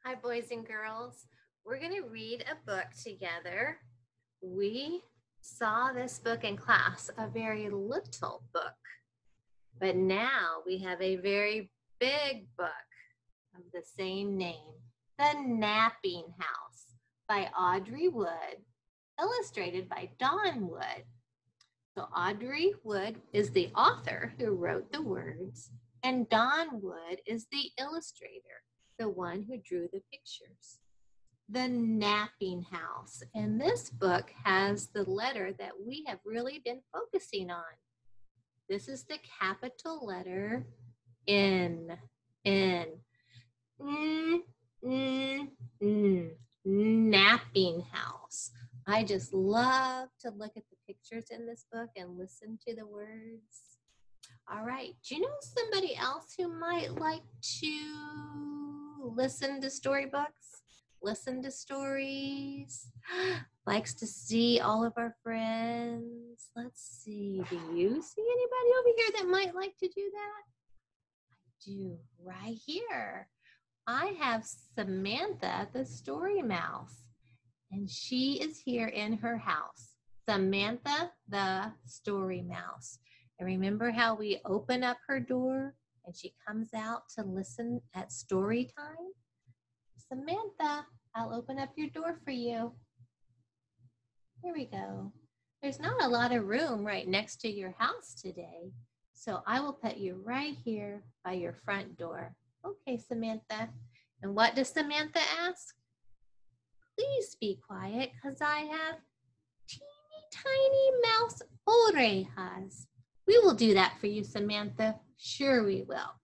Hi, boys and girls. We're going to read a book together. We saw this book in class, a very little book, but now we have a very big book of the same name, The Napping House by Audrey Wood, illustrated by Dawn Wood. So Audrey Wood is the author who wrote the words, and Dawn Wood is the illustrator, the one who drew the pictures. The Napping House. And this book has the letter that we have really been focusing on. This is the capital letter N. N. Napping house. I just love to look at the pictures in this book and listen to the words. All right, do you know somebody else who might like to listen to storybooks, listen to stories, likes to see all of our friends? Let's see, do you see anybody over here that might like to do that? I do, right here. I have Samantha, the story mouse, and she is here in her house. Samantha, the story mouse. And remember how we open up her door and she comes out to listen at story time? Samantha, I'll open up your door for you. Here we go. There's not a lot of room right next to your house today, so I will put you right here by your front door. Okay, Samantha. And what does Samantha ask? Please be quiet, because I have teeny tiny mouse orejas. We will do that for you, Samantha. Sure we will.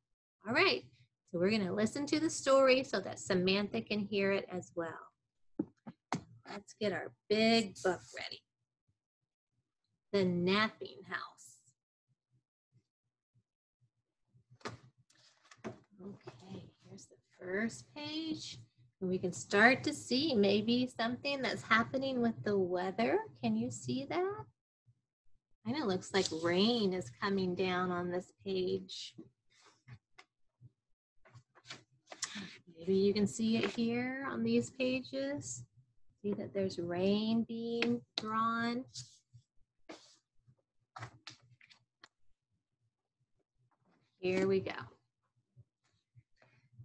All right, so we're going to listen to the story so that Samantha can hear it as well. Let's get our big book ready. The Napping House. Okay, here's the first page. And we can start to see maybe something that's happening with the weather. Can you see that? Kind of looks like rain is coming down on this page. Maybe you can see it here on these pages. See that there's rain being drawn. Here we go.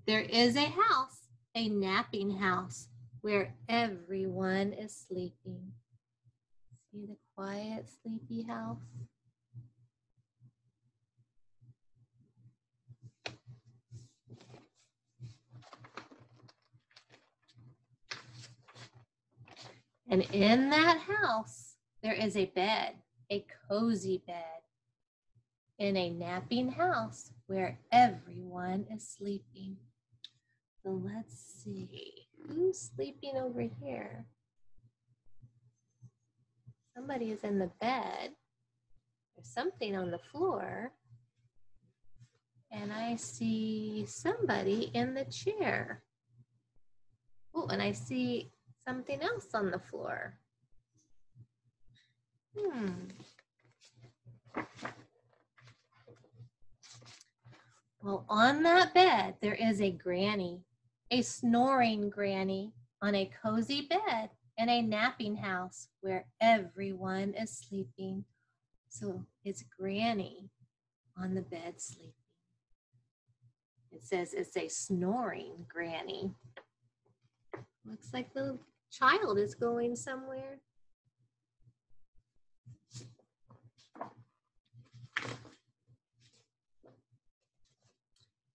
There is a house, a napping house, where everyone is sleeping. See the quiet, sleepy house? And in that house, there is a bed, a cozy bed, in a napping house where everyone is sleeping. So let's see, who's sleeping over here? Somebody is in the bed. There's something on the floor. And I see somebody in the chair. Oh, and I see something else on the floor. Well, on that bed, there is a granny, a snoring granny on a cozy bed in a napping house where everyone is sleeping. So it's Granny on the bed sleeping. It says it's a snoring granny. Looks like the child is going somewhere.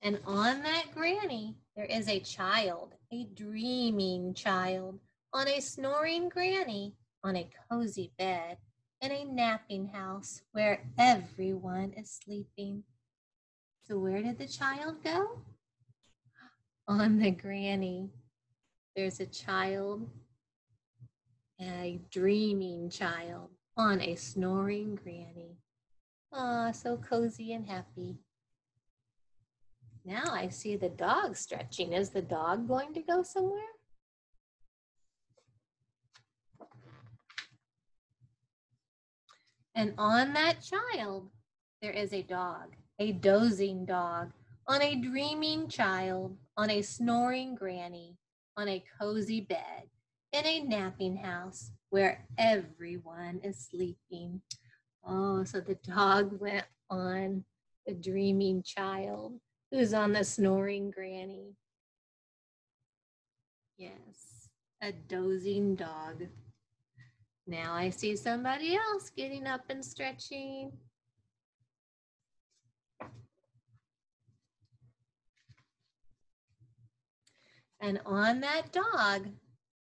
And on that granny, there is a child, a dreaming child, on a snoring granny, on a cozy bed, in a napping house where everyone is sleeping. So where did the child go? On the granny. There's a child, a dreaming child, on a snoring granny. Aw, so cozy and happy. Now I see the dog stretching. Is the dog going to go somewhere? And on that child, there is a dog, a dozing dog, on a dreaming child, on a snoring granny, on a cozy bed, in a napping house where everyone is sleeping. Oh, so the dog went on the dreaming child who's on the snoring granny. Yes, a dozing dog. Now I see somebody else getting up and stretching. And on that dog,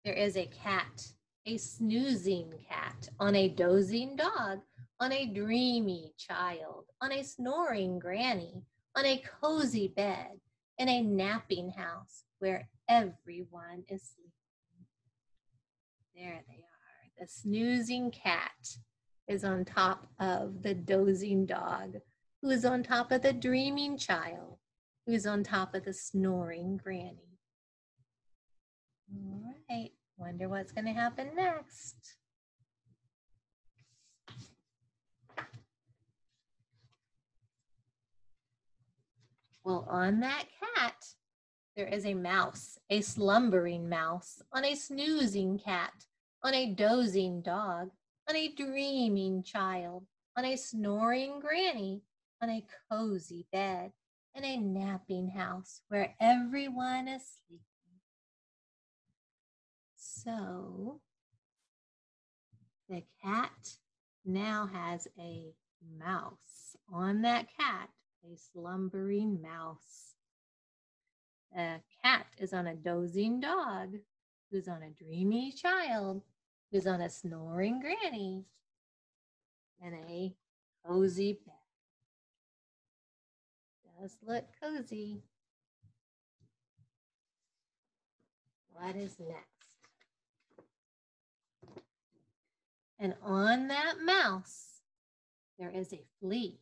there is a cat, a snoozing cat, on a dozing dog, on a dreamy child, on a snoring granny, on a cozy bed, in a napping house where everyone is sleeping. There they are. The snoozing cat is on top of the dozing dog, who is on top of the dreaming child, who is on top of the snoring granny. All right, wonder what's going to happen next. Well, on that cat, there is a mouse, a slumbering mouse, on a snoozing cat, on a dozing dog, on a dreaming child, on a snoring granny, on a cozy bed, in a napping house where everyone is sleeping. So the cat now has a mouse. On that cat, a slumbering mouse. The cat is on a dozing dog, who's on a dreamy child, who's on a snoring granny, and a cozy bed. Does look cozy. What is next? And on that mouse, there is a flea.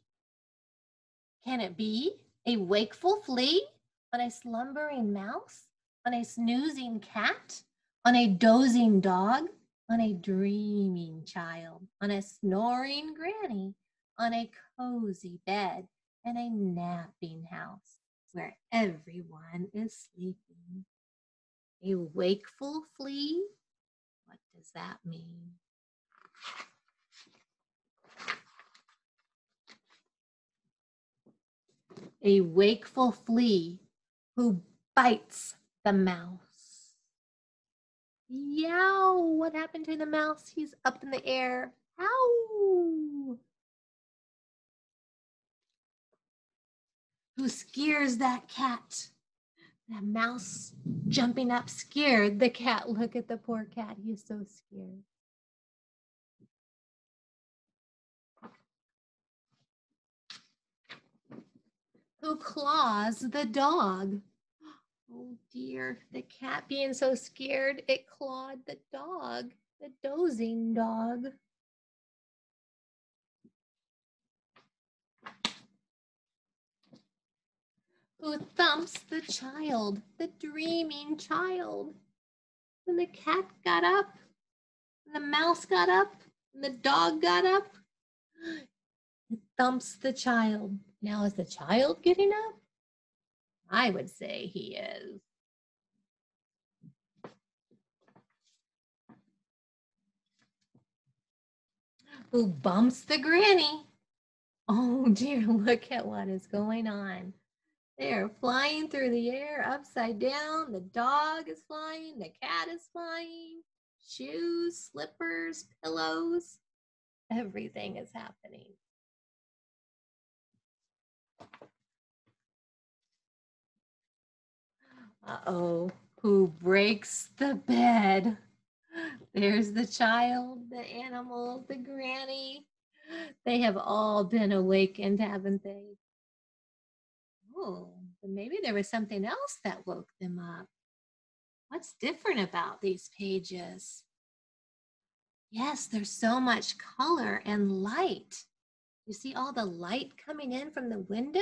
Can it be a wakeful flea on a slumbering mouse, on a snoozing cat, on a dozing dog, on a dreaming child, on a snoring granny, on a cozy bed, in a napping house where everyone is sleeping? A wakeful flea? What does that mean? A wakeful flea who bites the mouse. Yow! What happened to the mouse? He's up in the air. Ow! Who scares that cat? That mouse jumping up scared the cat. Look at the poor cat. He's so scared. Who claws the dog? Oh dear, the cat being so scared, it clawed the dog, the dozing dog. Who thumps the child, the dreaming child? When the cat got up, and the mouse got up, and the dog got up, it thumps the child. Now is the child getting up? I would say he is. Who bumps the granny? Oh dear, look at what is going on. They are flying through the air upside down. The dog is flying. The cat is flying. Shoes, slippers, pillows. Everything is happening. Uh-oh, who breaks the bed? There's the child, the animal, the granny. They have all been awakened, haven't they? Oh, but maybe there was something else that woke them up. What's different about these pages? Yes, there's so much color and light. You see all the light coming in from the window?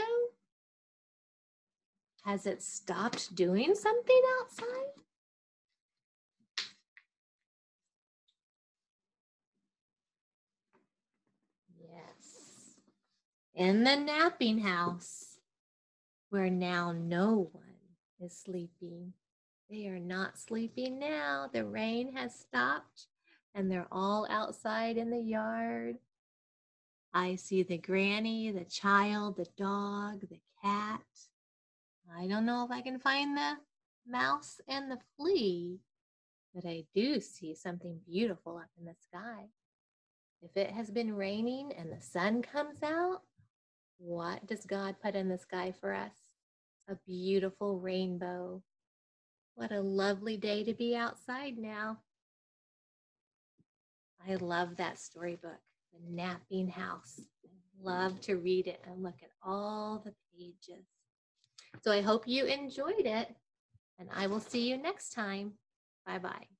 Has it stopped doing something outside? Yes. In the napping house, where now no one is sleeping. They are not sleeping now. The rain has stopped and they're all outside in the yard. I see the granny, the child, the dog, the cat. I don't know if I can find the mouse and the flea, but I do see something beautiful up in the sky. If it has been raining and the sun comes out, what does God put in the sky for us? A beautiful rainbow. What a lovely day to be outside now. I love that storybook, The Napping House. I love to read it and look at all the pages. So I hope you enjoyed it, and I will see you next time. Bye-bye.